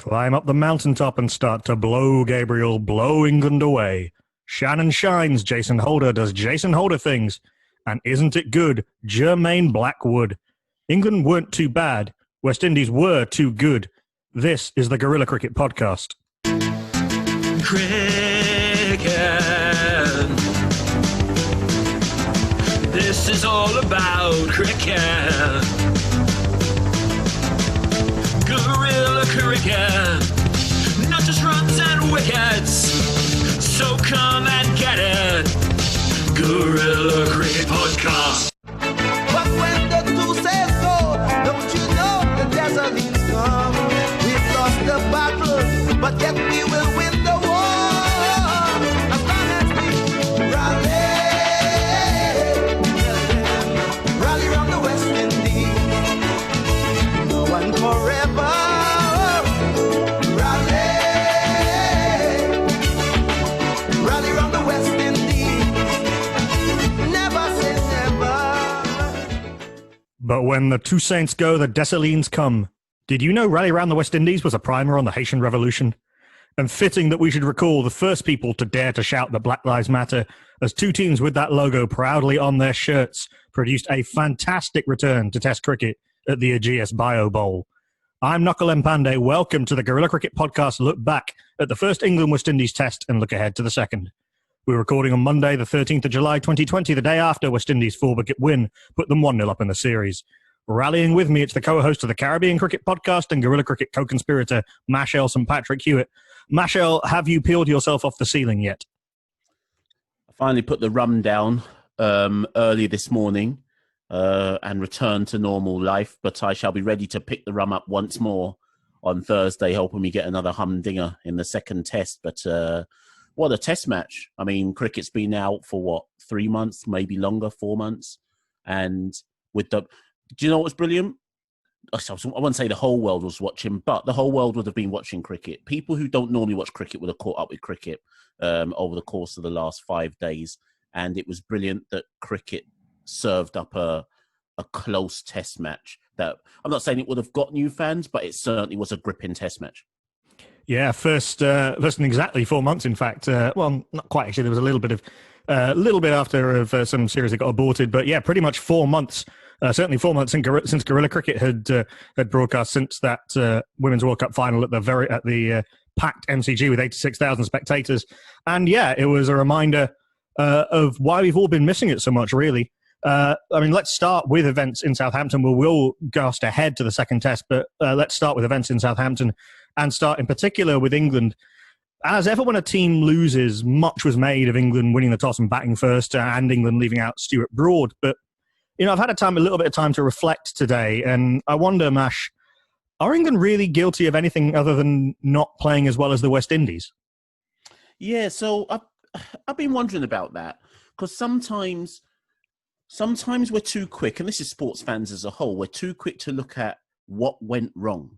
Climb up the mountaintop and start to blow, Gabriel, blow England away. Shannon shines, Jason Holder does Jason Holder things. And isn't it good, Jermaine Blackwood. England weren't too bad, West Indies were too good. This is the Guerilla Cricket Podcast. Cricket. This is all about cricket. Guerilla cricket. Not just runs and wickets. So come and get it. Guerilla Cricket Podcast. But when the two says go, don't you know the Dessalines come? We've lost the battle, but yet we will win the war. As long as we rally round the West Indies. No one forever. Rally round the West Indies. Never say never. But when the two saints go, the Dessalines come. Did you know Rally Round the West Indies was a primer on the Haitian Revolution? And fitting that we should recall the first people to dare to shout that Black Lives Matter, as two teams with that logo proudly on their shirts produced a fantastic return to Test cricket at the Aegeus Bio Bowl. I'm Nakul Pande. Welcome to the Guerilla Cricket Podcast look back at the first England-West Indies Test and look ahead to the second. We're recording on Monday, the 13th of July, 2020, the day after West Indies' 4-wicket win put them 1-0 up in the series. Rallying with me, it's the co-host of the Caribbean Cricket Podcast and Guerilla Cricket co-conspirator, Machel St Patrick Hewitt. Machel, have you peeled yourself off the ceiling yet? I finally put the rum down early this morning and returned to normal life, but I shall be ready to pick the rum up once more on Thursday, hoping we get another humdinger in the second test. But what a test match. I mean, cricket's been out for, 3 months, maybe longer, 4 months. And with the... Do you know what's brilliant? I wouldn't say the whole world was watching, but the whole world would have been watching cricket. People who don't normally watch cricket would have caught up with cricket over the course of the last 5 days. And it was brilliant that cricket served up a close test match. That I'm not saying it would have got new fans, but it certainly was a gripping test match. Yeah, first in exactly 4 months, in fact. Well, not quite, actually. There was a little bit after of some series that got aborted. But yeah, pretty much 4 months. Certainly 4 months since Guerilla Cricket had broadcast since that Women's World Cup final at the packed MCG with 86,000 spectators. And yeah, it was a reminder of why we've all been missing it so much, really. I mean, let's start with events in Southampton. We'll cast ahead to the second test, but let's start with events in Southampton and start in particular with England. As ever, when a team loses, much was made of England winning the toss and batting first and England leaving out Stuart Broad. But you know, I've had a little bit of time to reflect today, and I wonder, Mash, are England really guilty of anything other than not playing as well as the West Indies? Yeah, so I've been wondering about that, because sometimes we're too quick, and this is sports fans as a whole, we're too quick to look at what went wrong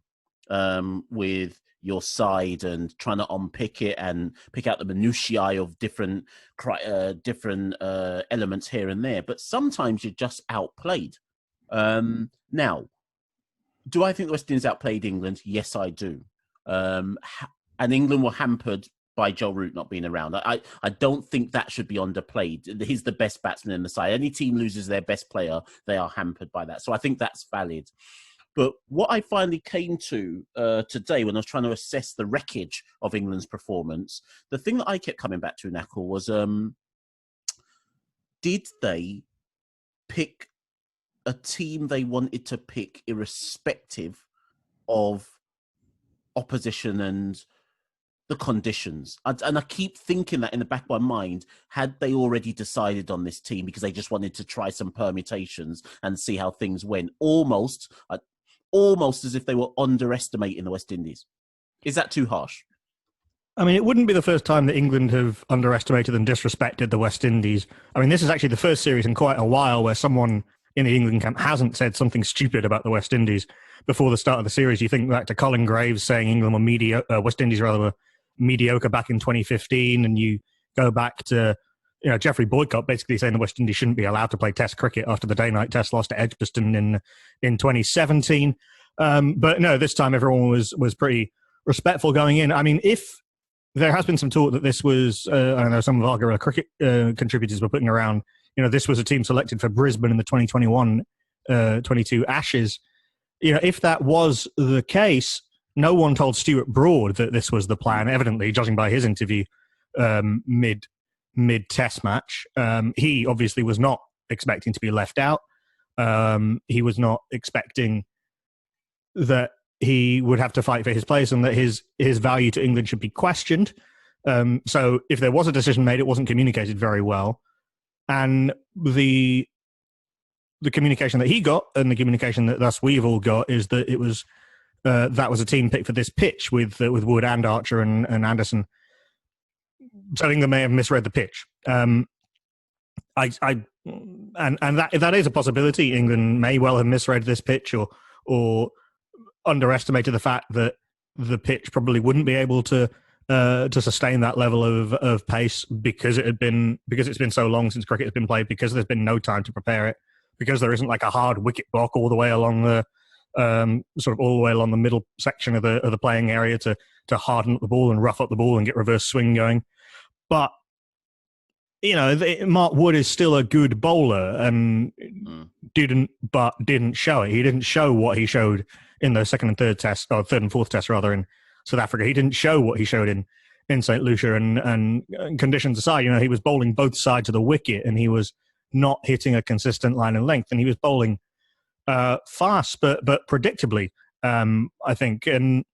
with your side and trying to unpick it and pick out the minutiae of different elements here and there. But sometimes you're just outplayed. Now, do I think the West Indies outplayed England? Yes, I do. And England were hampered by Joe Root not being around. I don't think that should be underplayed. He's the best batsman in the side. Any team loses their best player, they are hampered by that. So I think that's valid. But what I finally came to today when I was trying to assess the wreckage of England's performance, the thing that I kept coming back to, Nakul, was did they pick a team they wanted to pick irrespective of opposition and the conditions? And I keep thinking that in the back of my mind, had they already decided on this team because they just wanted to try some permutations and see how things went, almost as if they were underestimating the West Indies. Is that too harsh? I mean, it wouldn't be the first time that England have underestimated and disrespected the West Indies. I mean, this is actually the first series in quite a while where someone in the England camp hasn't said something stupid about the West Indies before the start of the series. You think back to Colin Graves saying England were West Indies were mediocre back in 2015, and you go back to Geoffrey Boycott basically saying the West Indies shouldn't be allowed to play Test cricket after the day-night Test loss to Edgbaston in 2017. But no, this time everyone was pretty respectful going in. I mean, if there has been some talk that this was, I don't know, some of our Guerilla cricket contributors were putting around, this was a team selected for Brisbane in the 2021-22 Ashes. If that was the case, no one told Stuart Broad that this was the plan, evidently, judging by his interview mid-test match. He obviously was not expecting to be left out. He was not expecting that he would have to fight for his place and that his value to England should be questioned. So if there was a decision made, it wasn't communicated very well. And the communication that he got and the communication that thus we've all got is that it was that was a team pick for this pitch with Wood and Archer and Anderson. So England may have misread the pitch. And that is a possibility. England may well have misread this pitch or underestimated the fact that the pitch probably wouldn't be able to sustain that level of pace because it's been so long since cricket has been played, because there's been no time to prepare it, because there isn't like a hard wicket block all the way along the sort of all the way along the middle section of the playing area to harden up the ball and rough up the ball and get reverse swing going. But Mark Wood is still a good bowler and didn't show it. He didn't show what he showed in the third and fourth test rather in South Africa. He didn't show what he showed in St. Lucia and conditions aside, he was bowling both sides of the wicket and he was not hitting a consistent line and length, and he was bowling fast but predictably, I think. And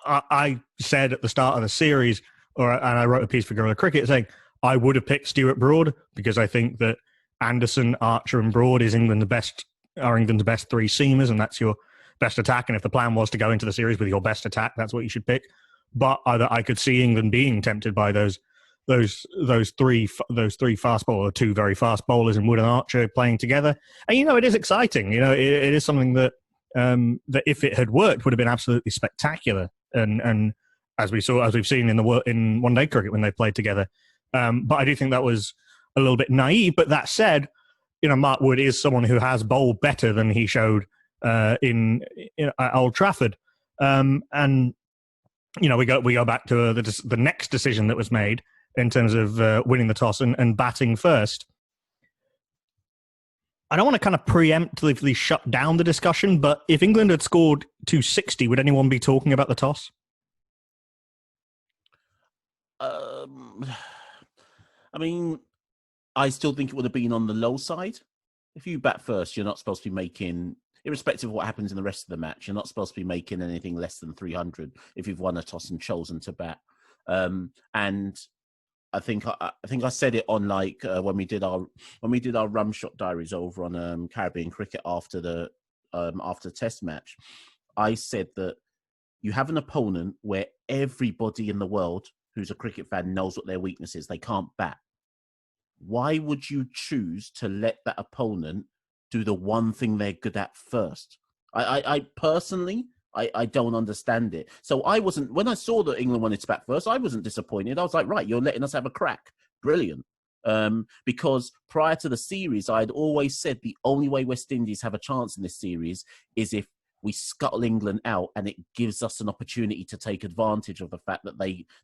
I said at the start of the series, and I wrote a piece for Guerilla Cricket saying I would have picked Stuart Broad because I think that Anderson, Archer, and Broad is England's best three seamers, and that's your best attack. And if the plan was to go into the series with your best attack, that's what you should pick. But I could see England being tempted by those three fast bowlers, two very fast bowlers, and Wood and Archer playing together. And it is exciting. It is something that that if it had worked would have been absolutely spectacular. And as we've seen in one day cricket when they played together. But I do think that was a little bit naive. But that said, Mark Wood is someone who has bowled better than he showed at Old Trafford. And we go back to the next decision that was made in terms of winning the toss and batting first. I don't want to kind of preemptively shut down the discussion, but if England had scored 260, would anyone be talking about the toss? I mean, I still think it would have been on the low side. If you bat first, you're not supposed to be making, irrespective of what happens in the rest of the match, you're not supposed to be making anything less than 300 if you've won a toss and chosen to bat. And I think I said it on when we did our rum shot diaries over on Caribbean Cricket after the Test match. I said that you have an opponent where everybody in the world who's a cricket fan knows what their weakness is. They can't bat. Why would you choose to let that opponent do the one thing they're good at first? I personally, I don't understand it. So when I saw that England wanted to bat first, I wasn't disappointed. I was like, right, you're letting us have a crack. Brilliant. Because prior to the series, I had always said the only way West Indies have a chance in this series is if we scuttle England out, and it gives us an opportunity to take advantage of the fact that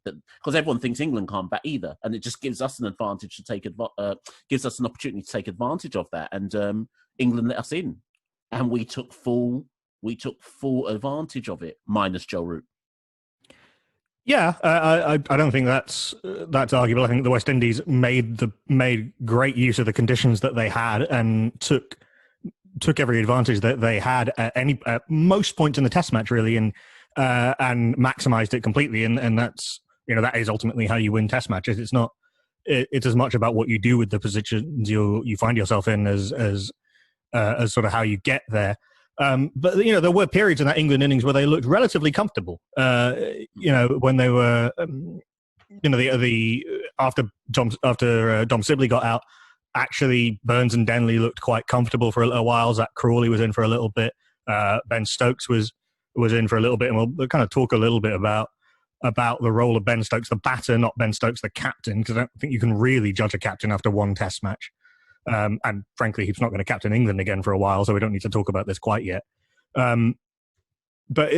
because everyone thinks England can't bat either, and it just gives us an advantage to gives us an opportunity to take advantage of that. And England let us in, and we took full advantage of it, minus Joe Root. Yeah, I don't think that's arguable. I think the West Indies made great use of the conditions that they had and took every advantage that they had at most points in the Test match, really, and maximised it completely. And that's that is ultimately how you win Test matches. It's as much about what you do with the positions you find yourself in as sort of how you get there. But there were periods in that England innings where they looked relatively comfortable. When they were, after Dom Sibley got out, actually Burns and Denley looked quite comfortable for a little while. Zach Crawley was in for a little bit. Ben Stokes was in for a little bit, and we'll kind of talk a little bit about the role of Ben Stokes, the batter, not Ben Stokes, the captain, because I don't think you can really judge a captain after one Test match. And frankly, he's not going to captain England again for a while, so we don't need to talk about this quite yet. but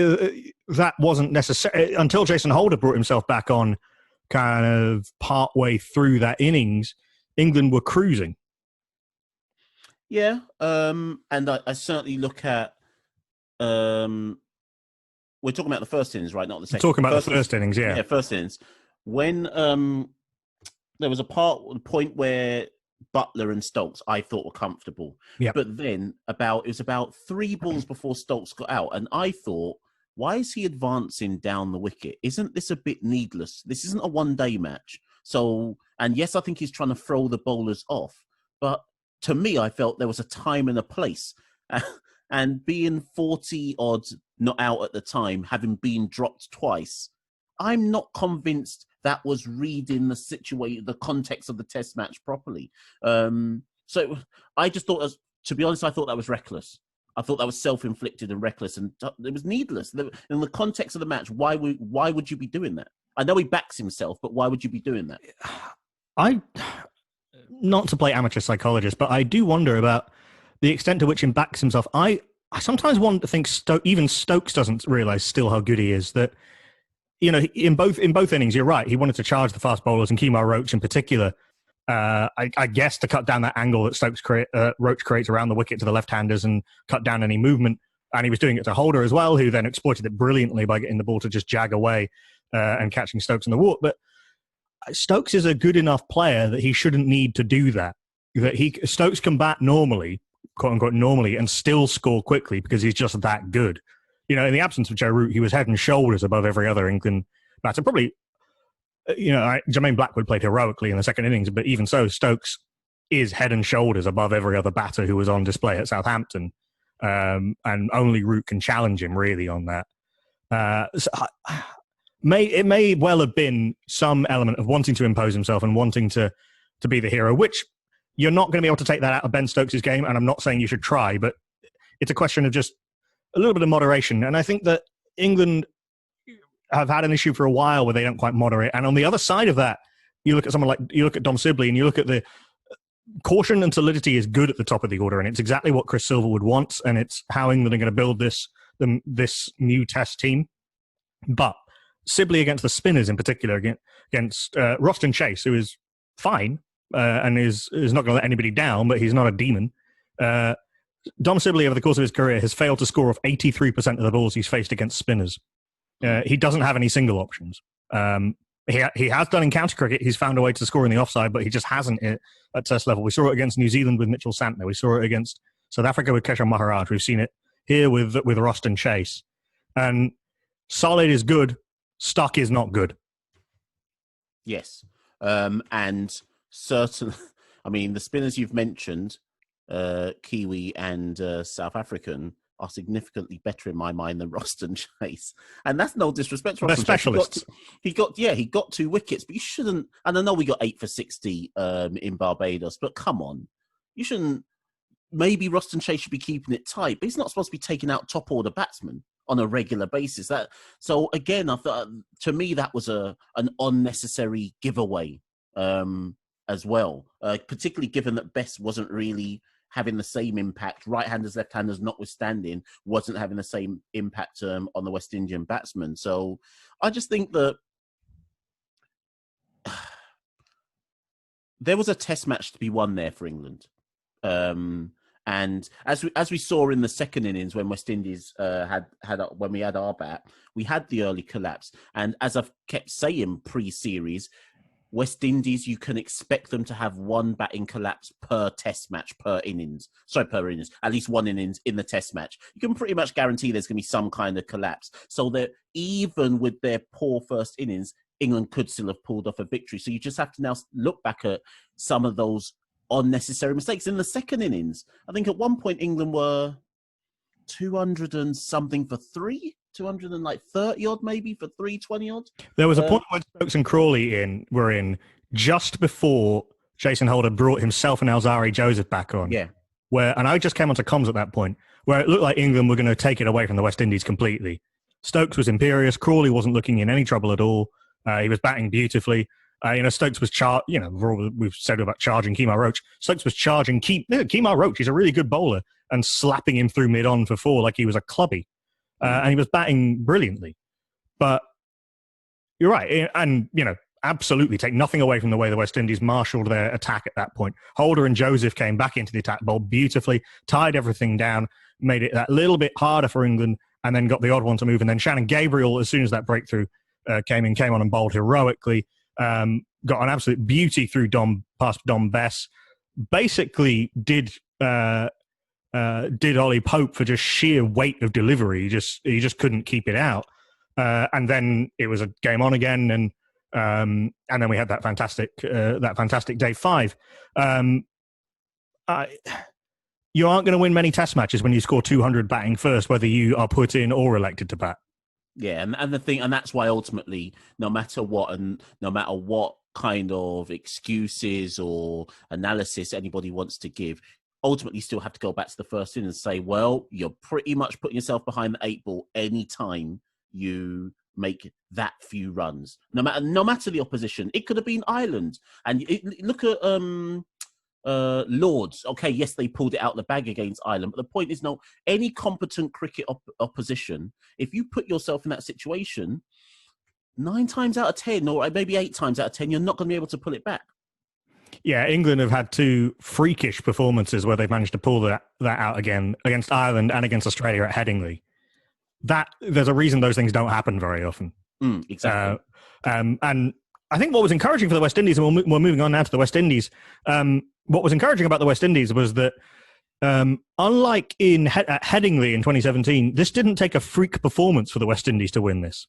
that wasn't necessary until Jason Holder brought himself back on kind of partway through that innings. England were cruising. Yeah, and I certainly look at we're talking about the first innings, right? Not the second. Talking about the first innings, yeah. Yeah, first innings. When there was a point where Buttler and Stokes, I thought, were comfortable. Yep. But then it was about 3 balls before Stokes got out, and I thought, why is he advancing down the wicket? Isn't this a bit needless? This isn't a one-day match. So, and yes, I think he's trying to throw the bowlers off, but to me, I felt there was a time and a place. And being 40 odd not out at the time, having been dropped twice, I'm not convinced that was reading the situation, the context of the test match properly. So I just thought, to be honest, I thought that was reckless. I thought that was self-inflicted and reckless, and it was needless. In the context of the match, why would you be doing that? I know he backs himself, but why would you be doing that? Not to play amateur psychologist, but I do wonder about the extent to which he backs himself. I sometimes want to think even Stokes doesn't realise still how good he is. That, you know, in both innings, you're right. He wanted to charge the fast bowlers, and Kemar Roach in particular. I guess to cut down that angle that Roach creates around the wicket to the left-handers and cut down any movement. And he was doing it to Holder as well, who then exploited it brilliantly by getting the ball to just jag away and catching Stokes in the walk. But Stokes is a good enough player that he shouldn't need to do that. Stokes can bat normally, quote unquote normally, and still score quickly because he's just that good. You know, in the absence of Joe Root, he was head and shoulders above every other England batter. Probably, you know, Jermaine Blackwood played heroically in the second innings, but even so, Stokes is head and shoulders above every other batter who was on display at Southampton. And only Root can challenge him really on that. It may well have been some element of wanting to impose himself and wanting to be the hero, which you're not going to be able to take that out of Ben Stokes' game, and I'm not saying you should try, but it's a question of just a little bit of moderation. And I think that England have had an issue for a while where they don't quite moderate. And on the other side of that, you look at Dom Sibley, and you look at the caution and solidity is good at the top of the order, and it's exactly what Chris Silverwood wants, and it's how England are going to build this new Test team. But Sibley against the spinners in particular, against Roston Chase, who is fine and is not going to let anybody down, but he's not a demon. Dom Sibley, over the course of his career, has failed to score off 83% of the balls he's faced against spinners. He doesn't have any single options. He has done in county cricket. He's found a way to score in the offside, but he just hasn't at Test level. We saw it against New Zealand with Machel St Patrick. We saw it against South Africa with Keshav Maharaj. We've seen it here with Roston Chase. And solid is good. Stuck is not good. Yes. And certain, I mean, the spinners you've mentioned, Kiwi and South African, are significantly better in my mind than Roston Chase. And that's no disrespect to Roston. They're specialists. He got 2 wickets, but you shouldn't, and I know we got 8 for 60 in Barbados, but come on. You shouldn't, maybe Roston Chase should be keeping it tight, but he's not supposed to be taking out top order batsmen on a regular basis. So again, I thought, to me, that was an unnecessary giveaway as well, particularly given that Best wasn't really having the same impact. Right-handers, left-handers notwithstanding, wasn't having the same impact on the West Indian batsmen. So I just think that there was a Test match to be won there for England. And as we saw in the second innings when West Indies when we had our bat, we had the early collapse. And as I've kept saying pre-series, West Indies, you can expect them to have one batting collapse per Test match, per innings, at least one innings in the Test match. You can pretty much guarantee there's going to be some kind of collapse. So that even with their poor first innings, England could still have pulled off a victory. So you just have to now look back at some of those unnecessary mistakes. In the second innings, I think at one point England were 200 and something for 3, 230 odd maybe for 320 odd. There was a point where Stokes and Crawley were in just before Jason Holder brought himself and Alzari Joseph back on. Yeah. And I just came onto comms at that point, where it looked like England were going to take it away from the West Indies completely. Stokes was imperious. Crawley wasn't looking in any trouble at all. He was batting beautifully. Stokes was we've said about charging Kemar Roach. Stokes was charging Kemar Roach. He's a really good bowler, and slapping him through mid-on for 4 like he was a clubby. and he was batting brilliantly. But you're right, and absolutely take nothing away from the way the West Indies marshalled their attack at that point. Holder and Joseph came back into the attack bowl beautifully, tied everything down, made it that little bit harder for England, and then got the odd one to move. And then Shannon Gabriel, as soon as that breakthrough came on and bowled heroically, got an absolute beauty through past Dom Bess. Basically did Ollie Pope for just sheer weight of delivery. He just couldn't keep it out. And then it was a game on again, and then we had that fantastic day 5. You aren't going to win many Test matches when you score 200 batting first, whether you are put in or elected to bat. Yeah, and the thing, and that's why ultimately, no matter what, and no matter what kind of excuses or analysis anybody wants to give, ultimately you still have to go back to the first inning and say, well, you're pretty much putting yourself behind the 8 ball any time you make that few runs. No matter the opposition. It could have been Ireland. And look at Lords. Okay, yes, they pulled it out the bag against Ireland, but the point is, no, any competent cricket opposition, if you put yourself in that situation, 9 times out of 10, or maybe 8 times out of 10, you're not going to be able to pull it back. Yeah, England have had 2 freakish performances where they've managed to pull that out again, against Ireland and against Australia at Headingley. There's a reason those things don't happen very often. Exactly. And I think what was encouraging for the West Indies, and we're moving on now to the West Indies, what was encouraging about the West Indies was that, unlike at Headingley in 2017, this didn't take a freak performance for the West Indies to win this.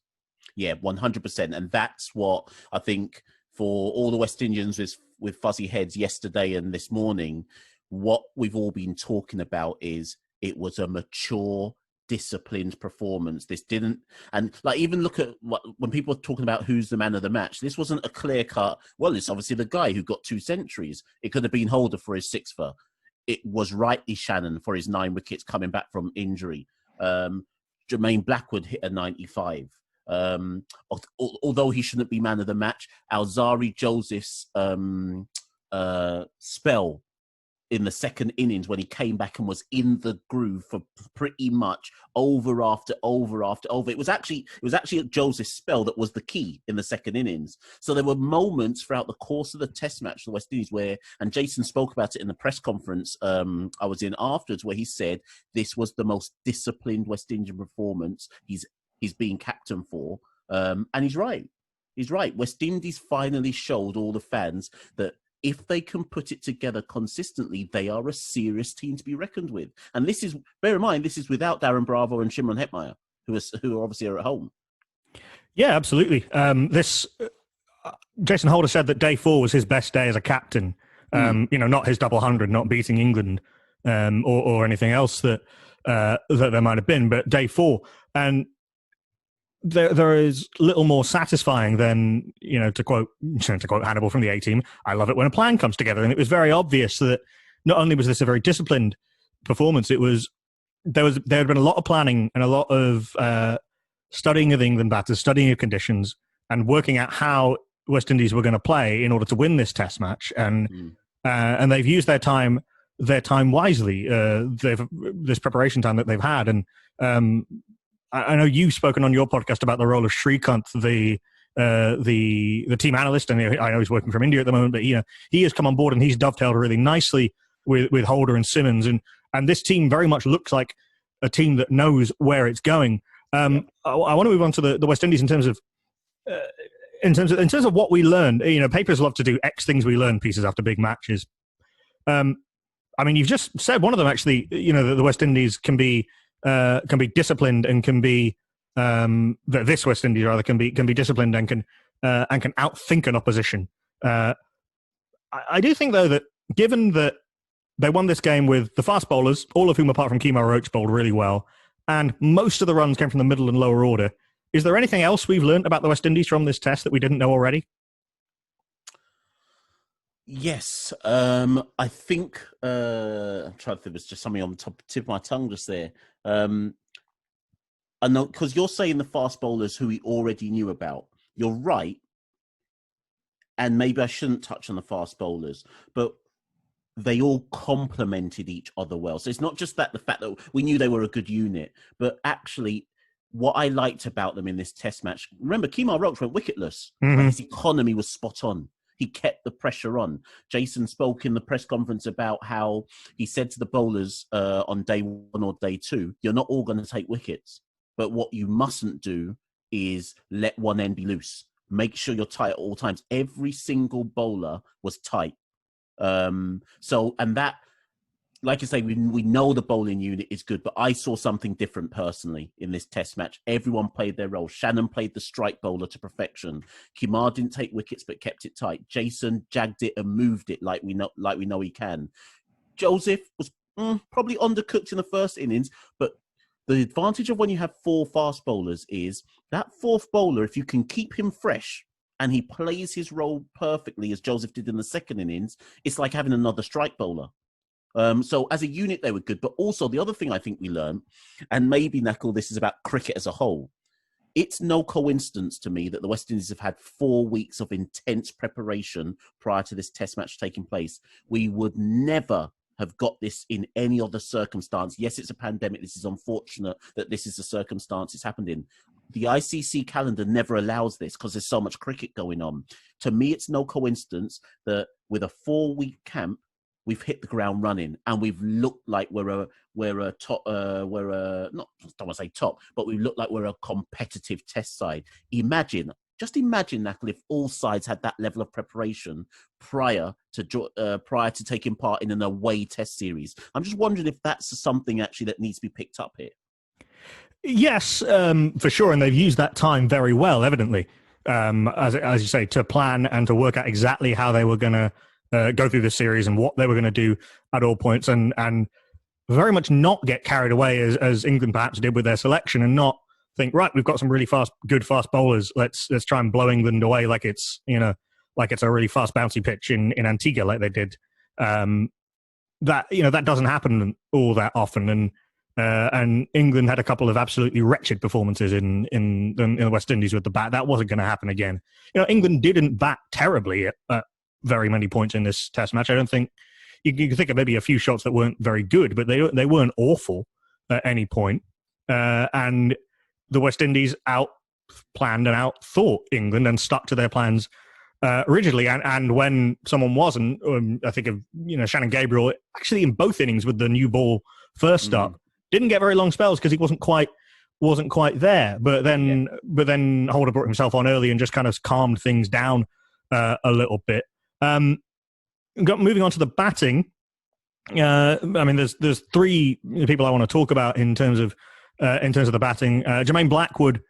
Yeah, 100%. And that's what I think for all the West Indians with fuzzy heads yesterday and this morning, what we've all been talking about is it was a mature, disciplined performance. This didn't, and like, even look at when people are talking about who's the man of the match, this wasn't a clear cut, well, it's obviously the guy who got 2 centuries. It could have been Holder for his 6th. It was rightly Shannon for his 9 wickets coming back from injury. Jermaine Blackwood hit a 95. Although he shouldn't be man of the match, Alzari Joseph's spell in the second innings when he came back and was in the groove for pretty much over after over after over. It was actually Joseph's spell that was the key in the second innings. So there were moments throughout the course of the Test match, the West Indies, where, and Jason spoke about it in the press conference I was in afterwards, where he said this was the most disciplined West Indian performance he's being captain for. And he's right. He's right. West Indies finally showed all the fans that if they can put it together consistently, they are a serious team to be reckoned with. And this is, bear in mind, this is without Darren Bravo and Shimron Hetmeyer, who obviously are at home. Yeah, absolutely. Jason Holder said that day 4 was his best day as a captain. Not his double 100, not beating England or anything else that there might have been, but day 4. And there is little more satisfying than, to quote Hannibal from the A-Team, I love it when a plan comes together. And it was very obvious that not only was this a very disciplined performance, there had been a lot of planning and a lot of studying of the England batters, studying of conditions, and working out how West Indies were going to play in order to win this Test match. And they've used their time wisely. This preparation time that they've had, and I know you've spoken on your podcast about the role of Shrikant, the team analyst, and I know he's working from India at the moment, but he has come on board and he's dovetailed really nicely with Holder and Simmons, and this team very much looks like a team that knows where it's going. I want to move on to the West Indies in terms of what we learned. Papers love to do X things we learn pieces after big matches. You've just said one of them actually. That the West Indies can be disciplined and can be that this West Indies rather can be disciplined and can outthink an opposition. I do think though that given that they won this game with the fast bowlers, all of whom apart from Kemar Roach bowled really well, and most of the runs came from the middle and lower order, is there anything else we've learned about the West Indies from this Test that we didn't know already? Yes, I think I'm trying to think. There was just something on the tip of my tongue just there. I know, because you're saying the fast bowlers who we already knew about. You're right, and maybe I shouldn't touch on the fast bowlers, but they all complemented each other well. So it's not just the fact that we knew they were a good unit, but actually what I liked about them in this test match, remember, Kemar Roach went wicketless. But his economy was spot on. He kept the pressure on. Jason spoke in the press conference about how he said to the bowlers on day 1 or day 2, you're not all going to take wickets. But what you mustn't do is let one end be loose. Make sure you're tight at all times. Every single bowler was tight. And that, like I say, we know the bowling unit is good, but I saw something different personally in this test match. Everyone played their role. Shannon played the strike bowler to perfection. Kemar didn't take wickets, but kept it tight. Jason jagged it and moved it like we know he can. Joseph was probably undercooked in the first innings, but the advantage of when you have 4 fast bowlers is that 4th bowler, if you can keep him fresh and he plays his role perfectly, as Joseph did in the second innings, it's like having another strike bowler. So as a unit, they were good. But also the other thing I think we learned, and maybe, Nakul, this is about cricket as a whole, it's no coincidence to me that the West Indies have had 4 weeks of intense preparation prior to this test match taking place. We would never have got this in any other circumstance. Yes, it's a pandemic. This is unfortunate that this is the circumstance it's happened in. The ICC calendar never allows this because there's so much cricket going on. To me, it's no coincidence that with a 4-week camp, we've hit the ground running and we've looked like we're a top, not, I don't want to say top, but we look like we're a competitive test side. Just imagine, Nakul, if all sides had that level of preparation prior to taking part in an away test series. I'm just wondering if that's something actually that needs to be picked up here. Yes, for sure. And they've used that time very well, evidently, as you say, to plan and to work out exactly how they were going to go through the series and what they were going to do at all points, and very much not get carried away as England perhaps did with their selection, and not think, right, we've got some really good fast bowlers. Let's try and blow England away like it's a really fast bouncy pitch in Antigua like they did. That doesn't happen all that often, and England had a couple of absolutely wretched performances in the West Indies with the bat. That wasn't going to happen again. England didn't bat terribly at very many points in this test match. I don't think you can think of maybe a few shots that weren't very good, but they weren't awful at any point. And the West Indies out-planned and out-thought England and stuck to their plans rigidly. And when someone wasn't, I think of Shannon Gabriel, actually in both innings with the new ball first up, didn't get very long spells because he wasn't quite there. But then Holder brought himself on early and just kind of calmed things down a little bit. Moving on to the batting. There's 3 people I want to talk about in terms of the batting. Jermaine Blackwood,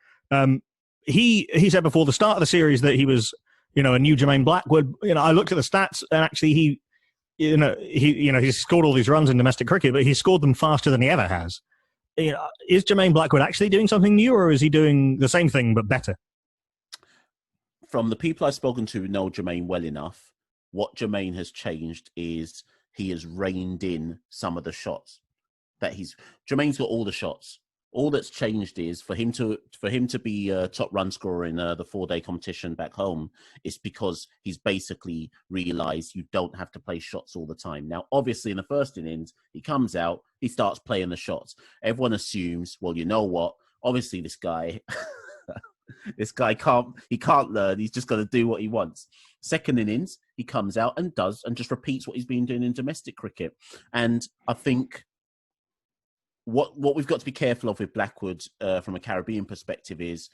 he said before the start of the series that he was, a new Jermaine Blackwood. I looked at the stats and actually he's scored all these runs in domestic cricket, but he's scored them faster than he ever has. Is Jermaine Blackwood actually doing something new, or is he doing the same thing but better? From the people I've spoken to who know Jermaine well enough, what Jermaine has changed is he has reined in some of the shots. Jermaine's got all the shots. All that's changed is for him to be a top run scorer in the 4-day competition back home. It's because he's basically realised you don't have to play shots all the time. Now, obviously, in the first innings, he comes out, he starts playing the shots. Everyone assumes, well, you know what? Obviously, this guy can't learn. He's just got to do what he wants. Second innings, he comes out and does and just repeats what he's been doing in domestic cricket. And I think what we've got to be careful of with Blackwood from a Caribbean perspective is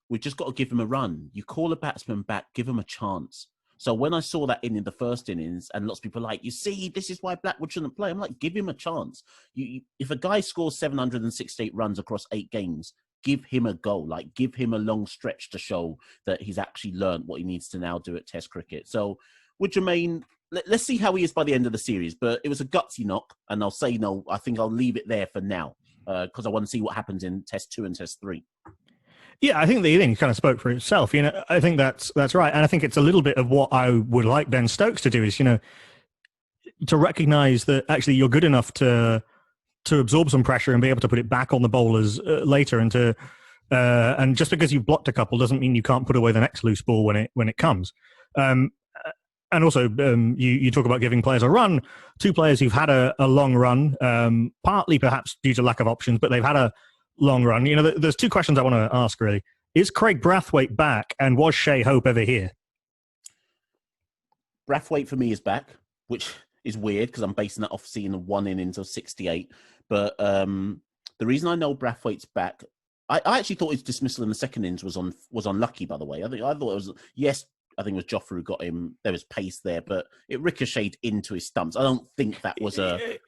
we've just got to give him a run. You call a batsman back, give him a chance. So when I saw that in the first innings, and lots of people are like, you see, this is why Blackwood shouldn't play. I'm like, give him a chance. If a guy scores 768 runs across 8 games, give him a go. Like, give him a long stretch to show that he's actually learned what he needs to now do at Test cricket. So with Jermaine, let's see how he is by the end of the series. But it was a gutsy knock, and I'll say no. I think I'll leave it there for now because I want to see what happens in Test 2 and Test 3. Yeah, I think the innings kind of spoke for itself. I think that's right, and I think it's a little bit of what I would like Ben Stokes to do is, to recognise that actually you're good enough to absorb some pressure and be able to put it back on the bowlers later, and just because you've blocked a couple doesn't mean you can't put away the next loose ball when it comes. And also, you talk about giving players a run. 2 players who've had a long run, partly perhaps due to lack of options, but they've had long run. You know, there's two questions I want to ask, really. Is Kraigg Brathwaite back, and was Shai Hope ever here? Brathwaite for me is back, which is weird because I'm basing that off seeing 1 innings of 68. But the reason I know Brathwaite's back, I actually thought his dismissal in the second innings was unlucky, by the way. I thought it was, yes, I think it was Joffre who got him. There was pace there, but it ricocheted into his stumps. I don't think that was a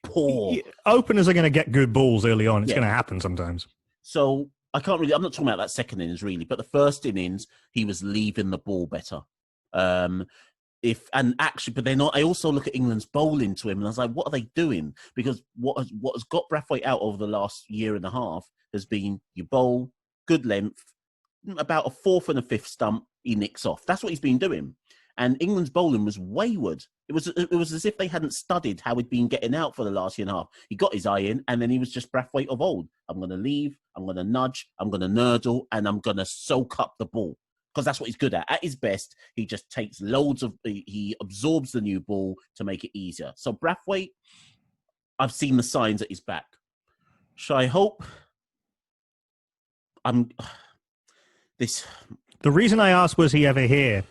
poor... Openers are going to get good balls early on. It's going to happen sometimes. So I'm not talking about that second innings, really, but the first innings, he was leaving the ball better. But they're not. I also look at England's bowling to him, and I was like, what are they doing? Because what has got Brathwaite out over the last year and a half has been you bowl, good length, about a fourth and a fifth stump, he nicks off. That's what he's been doing. And England's bowling was wayward. It was as if they hadn't studied how he'd been getting out for the last year and a half. He got his eye in, and then he was just Brathwaite of old. I'm going to leave, I'm going to nudge, I'm going to nurdle, and I'm going to soak up the ball. Because that's what he's good at. At his best, he just takes he absorbs the new ball to make it easier. So Brathwaite, I've seen the signs that he's back. Shai Hope, the reason I asked, was he ever here?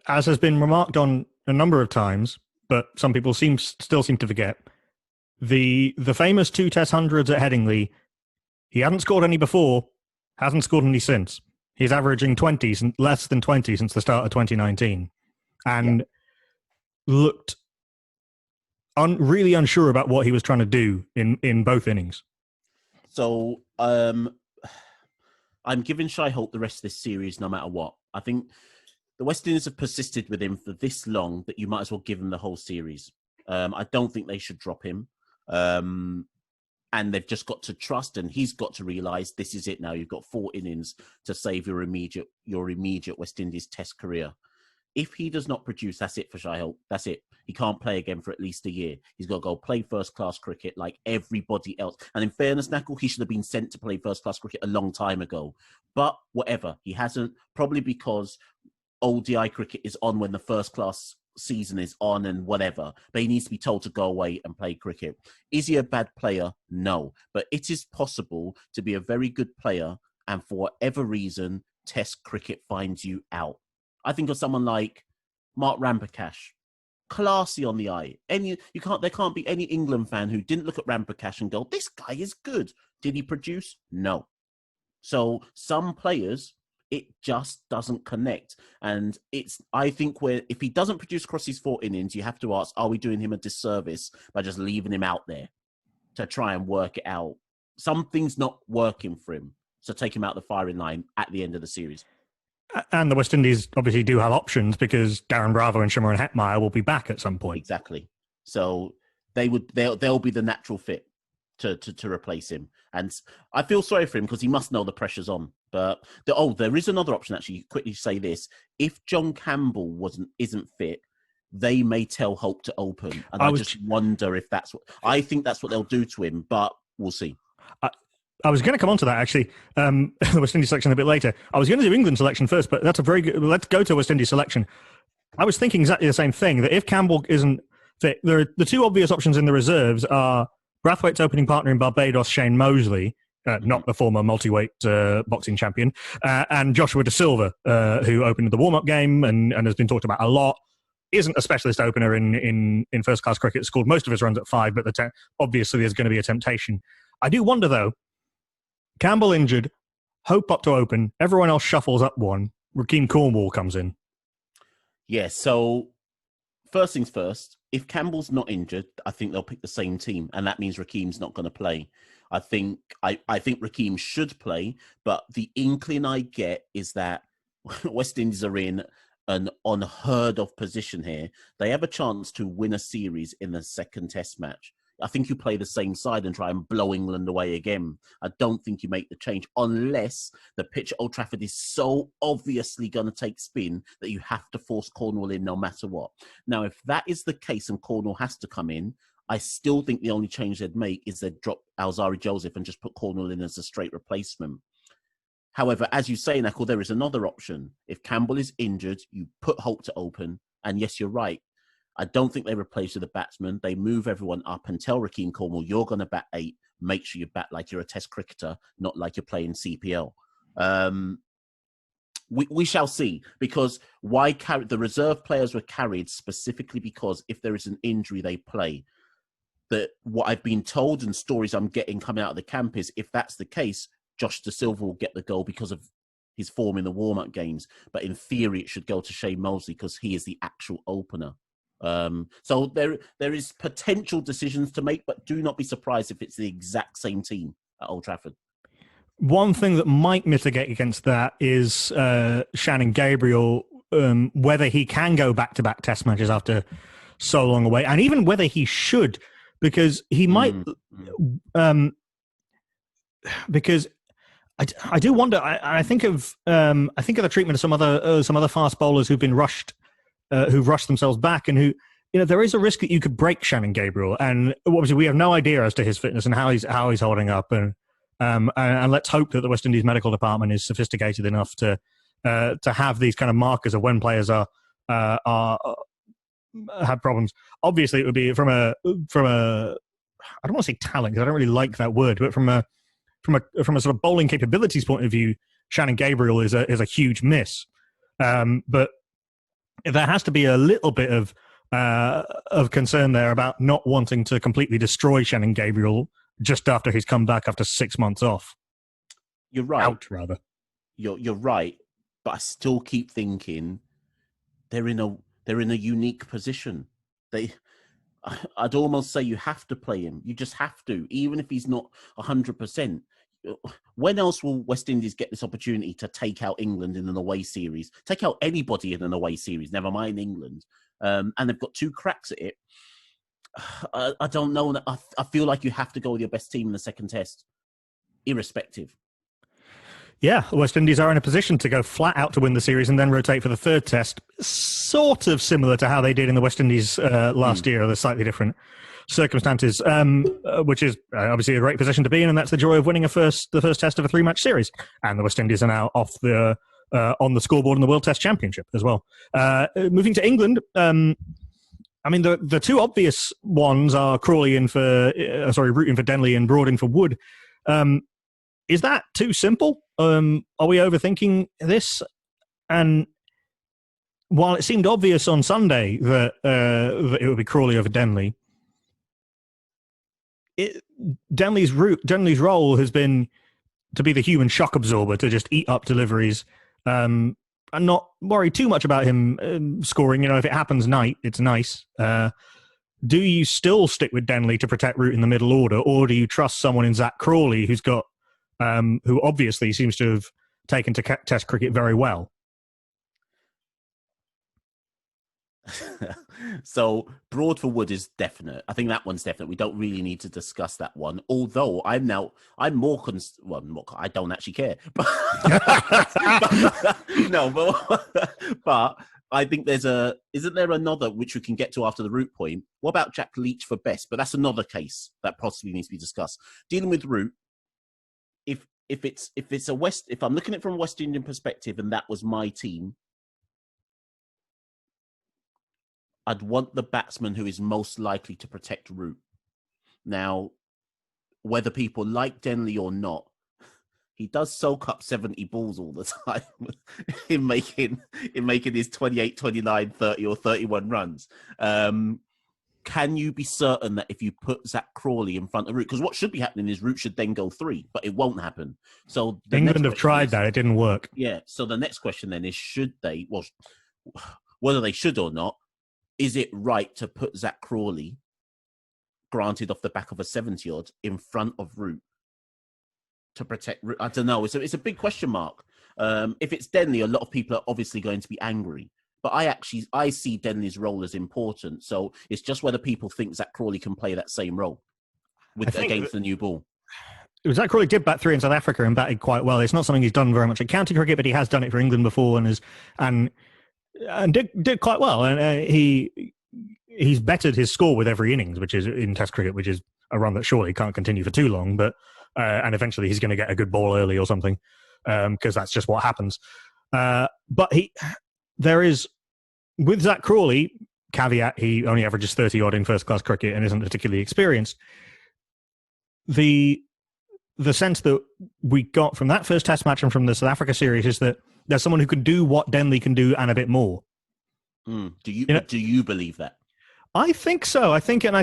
As has been remarked on a number of times, but some people still seem to forget, the famous 2 Test hundreds at Headingley, he hadn't scored any before, hasn't scored any since. He's averaging 20s, less than 20 since the start of 2019, and looked really unsure about what he was trying to do in both innings. So I'm giving Shai Hope the rest of this series no matter what. I think the West Indies have persisted with him for this long that you might as well give him the whole series. I don't think they should drop him. And they've just got to trust, and he's got to realise this is it now. You've got 4 innings to save your immediate West Indies Test career. If he does not produce, that's it for Shai Hope. That's it. He can't play again for at least a year. He's got to go play first-class cricket like everybody else. And in fairness, Nakul, he should have been sent to play first-class cricket a long time ago. But whatever, he hasn't, probably because ODI cricket is on when the first-class season is on and whatever, but he needs to be told to go away and play cricket. Is he a bad player? No, but it is possible to be a very good player and for whatever reason Test cricket finds you out. I think of someone like Mark Ramprakash, classy on the eye. There can't be any England fan who didn't look at Ramprakash and go, this guy is good. Did he produce? No. So some players, it just doesn't connect. And I think if he doesn't produce across his 4 innings, you have to ask, are we doing him a disservice by just leaving him out there to try and work it out? Something's not working for him. So take him out the firing line at the end of the series. And the West Indies obviously do have options because Darren Bravo and Shimmer and Hetmeyer will be back at some point. Exactly. So they'll be the natural fit to replace him. And I feel sorry for him because he must know the pressure's on. But there is another option. Actually, quickly say this: if John Campbell isn't fit, they may tell Hope to open, and I just wonder if I think that's what they'll do to him. But we'll see. I was going to come on to that actually. The West Indies selection a bit later. I was going to do England selection first, but that's a very good. Let's go to West Indies selection. I was thinking exactly the same thing. That if Campbell isn't fit, the 2 obvious options in the reserves are Brathwaite's opening partner in Barbados, Shane Mosley. Not the former multi-weight boxing champion, and Joshua Da Silva, who opened the warm-up game and has been talked about a lot. Isn't a specialist opener in first-class cricket, scored most of his runs at 5, but obviously there's going to be a temptation. I do wonder, though, Campbell injured, Hope up to open, everyone else shuffles up 1, Rakheem Cornwall comes in. Yeah, so first things first, if Campbell's not injured, I think they'll pick the same team, and that means Rakheem's not going to play. I think Rakheem should play, but the inkling I get is that West Indies are in an unheard of position here. They have a chance to win a series in the second Test match. I think you play the same side and try and blow England away again. I don't think you make the change unless the pitch at Old Trafford is so obviously going to take spin that you have to force Cornwall in no matter what. Now, if that is the case and Cornwall has to come in, I still think the only change they'd make is they'd drop Alzari Joseph and just put Cornwall in as a straight replacement. However, as you say, Nakul, there is another option. If Campbell is injured, you put Hope to open. And yes, you're right. I don't think they replace with a batsman. They move everyone up and tell Rakheem Cornwall, you're going to bat 8, make sure you bat like you're a Test cricketer, not like you're playing CPL. We shall see, because the reserve players were carried specifically because if there is an injury, they play. That what I've been told and stories I'm getting coming out of the camp is, if that's the case, Josh Da Silva will get the goal because of his form in the warm-up games. But in theory, it should go to Shane Mosley because he is the actual opener. So there is potential decisions to make, but do not be surprised if it's the exact same team at Old Trafford. One thing that might mitigate against that is Shannon Gabriel, whether he can go back-to-back Test matches after so long away, and even whether he should, because he might... because I do wonder. I think of the treatment of some other fast bowlers who've been rushed, who've rushed themselves back, and who, there is a risk that you could break Shannon Gabriel, and obviously we have no idea as to his fitness and how he's holding up, and let's hope that the West Indies medical department is sophisticated enough to have these kind of markers of when players have problems. Obviously, it would be from a I don't want to say talent, because I don't really like that word, but from a sort of bowling capabilities point of view, Shannon Gabriel is a huge miss. But there has to be a little bit of concern there about not wanting to completely destroy Shannon Gabriel just after he's come back after 6 months off. You're right. Out, rather. You're right, but I still keep thinking they're in a unique position. I'd almost say you have to play him. You just have to, even if he's not 100%. When else will West Indies get this opportunity to take out England in an away series? Take out anybody in an away series, never mind England. And they've got 2 cracks at it. I don't know. I feel like you have to go with your best team in the second Test, irrespective. Yeah, the West Indies are in a position to go flat out to win the series and then rotate for the third Test, sort of similar to how they did in the West Indies last year, the slightly different circumstances, which is obviously a great position to be in, and that's the joy of winning the first Test of a 3-match series. And the West Indies are now off on the scoreboard in the World Test Championship as well. Moving to England, I mean, the 2 obvious ones are Crawley Root in for Denley and Broad in for Wood. Is that too simple? Are we overthinking this? And while it seemed obvious on Sunday that it would be Crawley over Denley, Denley's role has been to be the human shock absorber, to just eat up deliveries, and not worry too much about him scoring. If it happens it's nice. Do you still stick with Denley to protect Root in the middle order, or do you trust someone in Zach Crawley who's got who obviously seems to have taken to Test cricket very well? So Broad for Wood is definite. I think that one's definite. We don't really need to discuss that one. Although I'm more I don't actually care. But I think isn't there another which we can get to after the Root point? What about Jack Leach for best? But that's another case that possibly needs to be discussed. Dealing with Root, if I'm looking at it from a West Indian perspective and that was my team, I'd want the batsman who is most likely to protect Root. Now, whether people like Denley or not, he does soak up 70 balls all the time in making his 28, 29, 30 or 31 runs. Can you be certain that if you put Zach Crawley in front of Root, because what should be happening is Root should then go 3, but it won't happen. So England have tried that; it didn't work. Yeah. So the next question then is: whether they should or not, is it right to put Zach Crawley, granted off the back of a 70-odd, in front of Root to protect Root? I don't know. It's a big question mark. If it's Denley, a lot of people are obviously going to be angry. But I see Denley's role as important. So it's just whether people think Zach Crawley can play that same role against the new ball. Zach Crawley did bat 3 in South Africa and batted quite well. It's not something he's done very much at county cricket, but he has done it for England before and did quite well. And he's bettered his score with every innings, which is in Test cricket, which is a run that surely can't continue for too long. But and eventually he's going to get a good ball early or something, because that's just what happens. But there is, with Zach Crawley, caveat, he only averages 30 odd in first class cricket and isn't particularly experienced. the sense that we got from that first Test match and from the South Africa series is that there's someone who can do what Denley can do and a bit more. Do you believe that? I think so. I think that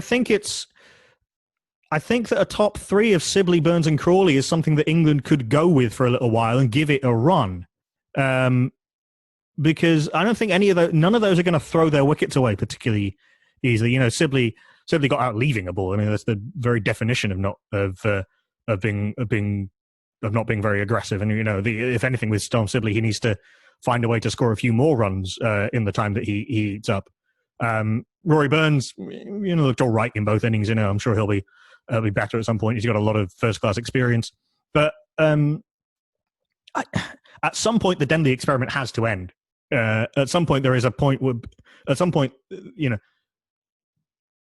a top three of Sibley, Burns, and Crawley is something that England could go with for a little while and give it a run. Because I don't think none of those are going to throw their wickets away particularly easily. Sibley got out leaving a ball. I mean, that's the very definition of not being very aggressive. And if anything, with Storm Sibley, he needs to find a way to score a few more runs in the time that he eats up. Rory Burns, looked all right in both innings. I'm sure he'll be better at some point. He's got a lot of first class experience, but at some point the Denley experiment has to end. At some point there is a point where,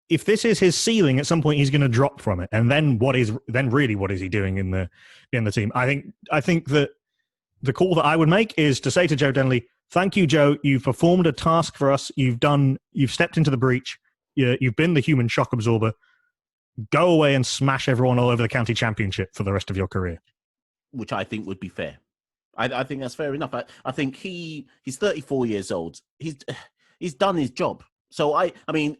if this is his ceiling, at some point he's going to drop from it, and then what is he doing in the team? I think that the call that I would make is to say to Joe Denley, "Thank you, Joe. You've performed a task for us. You've stepped into the breach. You've been the human shock absorber. Go away and smash everyone all over the county championship for the rest of your career." Which I think would be fair. I think that's fair enough. I think he's 34 years old. He's done his job. So I mean,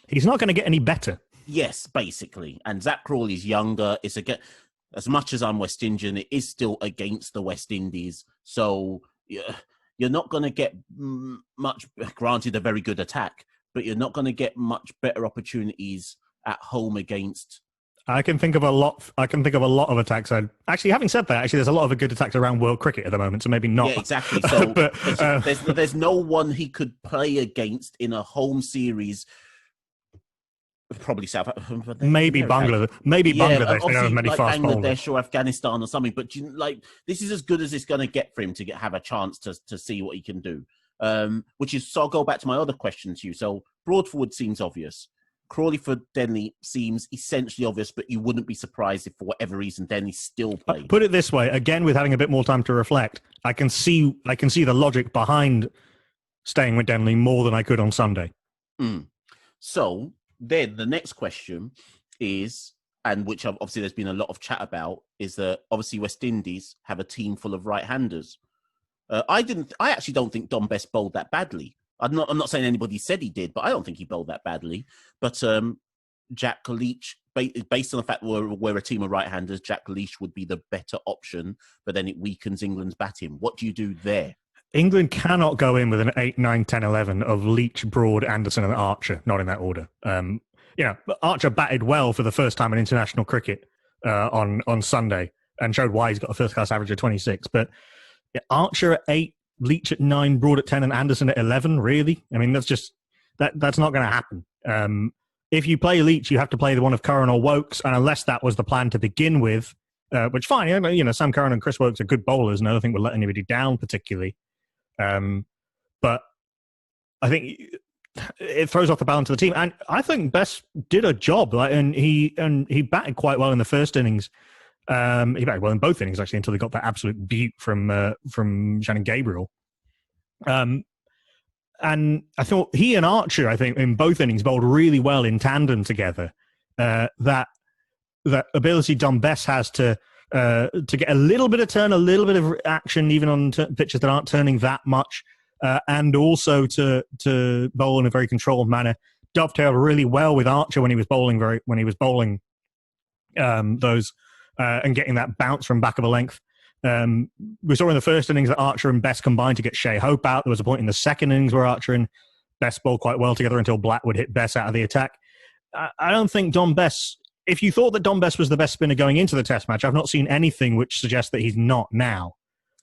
he's not going to get any better. Yes, basically. And Zach Crawley's younger. It's as much as I'm West Indian, it is still against the West Indies. So you're not going to get much. Granted, a very good attack, but you're not going to get much better opportunities at home against. I can think of a lot of attacks. Having said that, there's a lot of good attacks around world cricket at the moment, so maybe not. Yeah, exactly. So but, there's no one he could play against in a home series. Probably South Africa. Maybe Bangladesh. Maybe Bangladesh. They don't have many fast bowlers. Bangladesh or Afghanistan or something. But this is as good as it's going to get for him to have a chance to see what he can do. So I'll go back to my other question to you. So Broadford seems obvious. Crawley for Denley seems essentially obvious, but you wouldn't be surprised if, for whatever reason, Denley still played. Put it this way, again, with having a bit more time to reflect, I can see the logic behind staying with Denley more than I could on Sunday. So then the next question is, and which obviously there's been a lot of chat about, is that obviously West Indies have a team full of right-handers. I actually don't think Dom Bess bowled that badly. I'm not saying anybody said he did, but I don't think he bowled that badly. But Jack Leach, based on the fact we're a team of right-handers, Jack Leach would be the better option, but then it weakens England's batting. What do you do there? England cannot go in with an 8, 9, 10, 11 of Leach, Broad, Anderson and Archer, not in that order. Archer batted well for the first time in international cricket on Sunday and showed why he's got a first-class average of 26. But Archer at 8, Leach at 9, Broad at 10, and Anderson at 11, really? I mean, that's not going to happen. If you play Leach, you have to play the one of Curran or Wokes, and unless that was the plan to begin with, which fine, Sam Curran and Chris Wokes are good bowlers, and I don't think we'll let anybody down particularly. But I think it throws off the balance of the team, and I think Bess did a job, and he batted quite well in the first innings. He batted well in both innings actually until he got that absolute beaut from Shannon Gabriel. And I thought he and Archer, I think, in both innings bowled really well in tandem together. That ability Dom Bess has to get a little bit of turn, a little bit of action, even on pitches that aren't turning that much, and also to bowl in a very controlled manner, dovetailed really well with Archer when he was bowling those. And getting that bounce from back of a length. We saw in the first innings that Archer and Bess combined to get Shai Hope out. There was a point in the second innings where Archer and Bess bowled quite well together until Blackwood hit Bess out of the attack. I don't think Dom Bess, if you thought that Dom Bess was the best spinner going into the Test match, I've not seen anything which suggests that he's not now.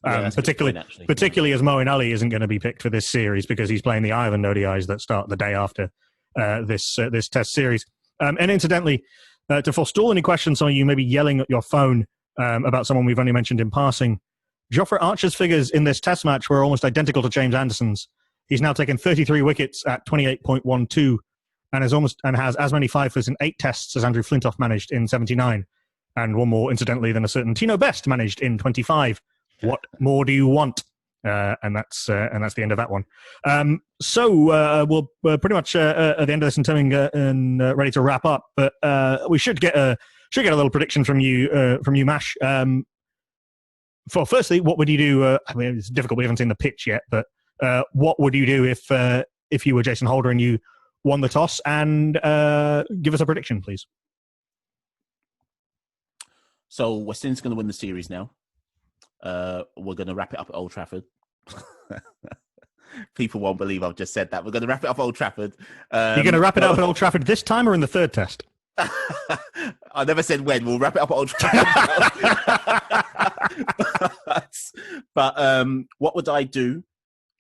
Particularly as Moeen Ali isn't going to be picked for this series because he's playing the Ireland ODIs that start the day after this Test series. And incidentally, to forestall any questions, some of you may be yelling at your phone about someone we've only mentioned in passing. Jofra Archer's figures in this Test match were almost identical to James Anderson's. He's now taken 33 wickets at 28.12 and has as many fifers in 8 Tests as Andrew Flintoff managed in 79, and one more, incidentally, than a certain Tino Best managed in 25. What more do you want? And that's the end of that one. We're pretty much at the end of this and ready to wrap up. But we should get a should get a little prediction from you, Mash. Firstly, what would you do? I mean, it's difficult. We haven't seen the pitch yet, but what would you do if you were Jason Holder and you won the toss? And give us a prediction, please. So West End's going to win the series now. We're going to wrap it up at Old Trafford. People won't believe I've just said that. We're going to wrap it up at Old Trafford. You're going to wrap it up at Old Trafford this time or in the third test? I never said when. We'll wrap it up at Old Trafford. But what would I do?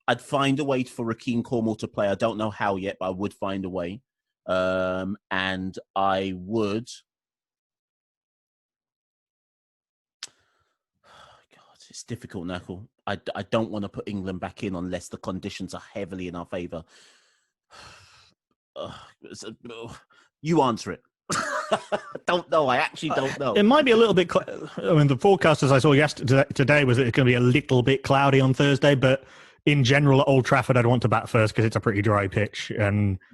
I'd find a way for Rakheem Cornwall to play. I don't know how yet, but I would find a way. And I would... It's difficult, Nakul. I don't want to put England back in unless the conditions are heavily in our favour. You answer it. I don't know. I actually don't know. It might be a little bit... I mean, the forecasters I saw today was that it's going to be a little bit cloudy on Thursday, but in general, at Old Trafford, I'd want to bat first because it's a pretty dry pitch.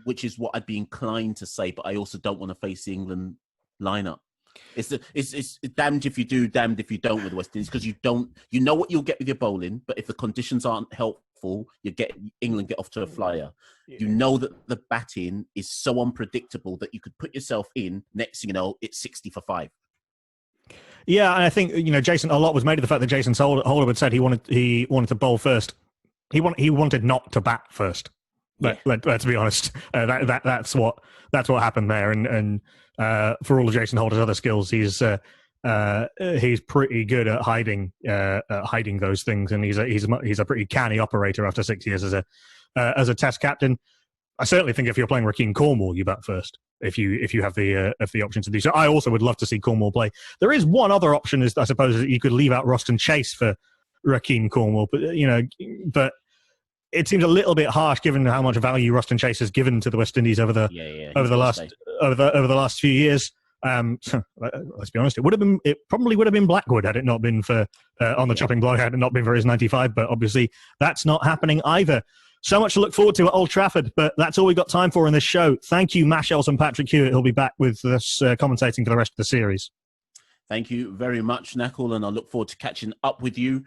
Which is what I'd be inclined to say, but I also don't want to face the England lineup. It's damned if you do, damned if you don't with the West Indies, because you know what you'll get with your bowling, but if the conditions aren't helpful, England get off to a flyer. Yeah. You know that the batting is so unpredictable that you could put yourself in, next thing you know, it's 60 for 5. Yeah, and I think, a lot was made of the fact that Jason Holder had said he wanted to bowl first. He wanted not to bat first. Yeah. Let's be honest. That's what happened there. And for all of Jason Holder's other skills, he's pretty good at hiding those things, and he's a pretty canny operator after 6 years as a Test captain. I certainly think if you're playing Rakheem Cornwall, you bat first if you have the option to do so. I also would love to see Cornwall play. There is one other option, I suppose, that you could leave out Roston Chase for Rakheem Cornwall, but it seems a little bit harsh given how much value Roston Chase has given to the West Indies over the last few years. Let's be honest, it probably would have been Blackwood had it not been for on the chopping block, had it not been for his 95. But obviously, that's not happening either. So much to look forward to at Old Trafford, but that's all we've got time for in this show. Thank you, Machel St Patrick Hewitt. He'll be back with us commentating for the rest of the series. Thank you very much, Nakul, and I look forward to catching up with you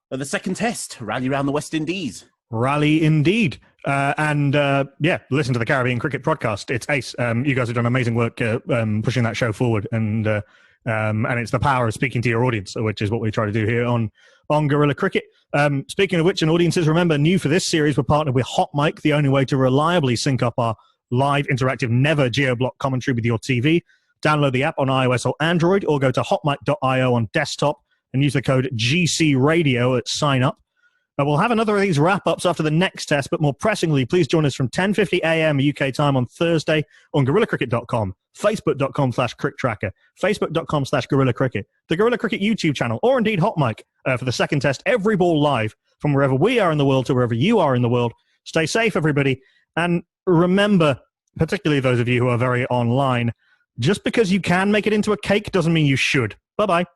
at the second test. Rally around the West Indies. Rally indeed. Listen to the Caribbean Cricket Podcast. It's ace. You guys have done amazing work pushing that show forward, and it's the power of speaking to your audience, which is what we try to do here on Guerilla Cricket. Speaking of which, and audiences, remember, new for this series, we're partnered with Hot Mic, the only way to reliably sync up our live, interactive, never geo-block commentary with your TV. Download the app on iOS or Android, or go to hotmic.io on desktop and use the code GCRadio at sign up. We'll have another of these wrap-ups after the next test, but more pressingly, please join us from 10:50 a.m. UK time on Thursday on GuerillaCricket.com, Facebook.com/CrickTracker, Facebook.com/GuerillaCricket, the Guerilla Cricket YouTube channel, or indeed Hot Mic for the second test. Every ball live from wherever we are in the world to wherever you are in the world. Stay safe, everybody. And remember, particularly those of you who are very online, just because you can make it into a cake doesn't mean you should. Bye-bye.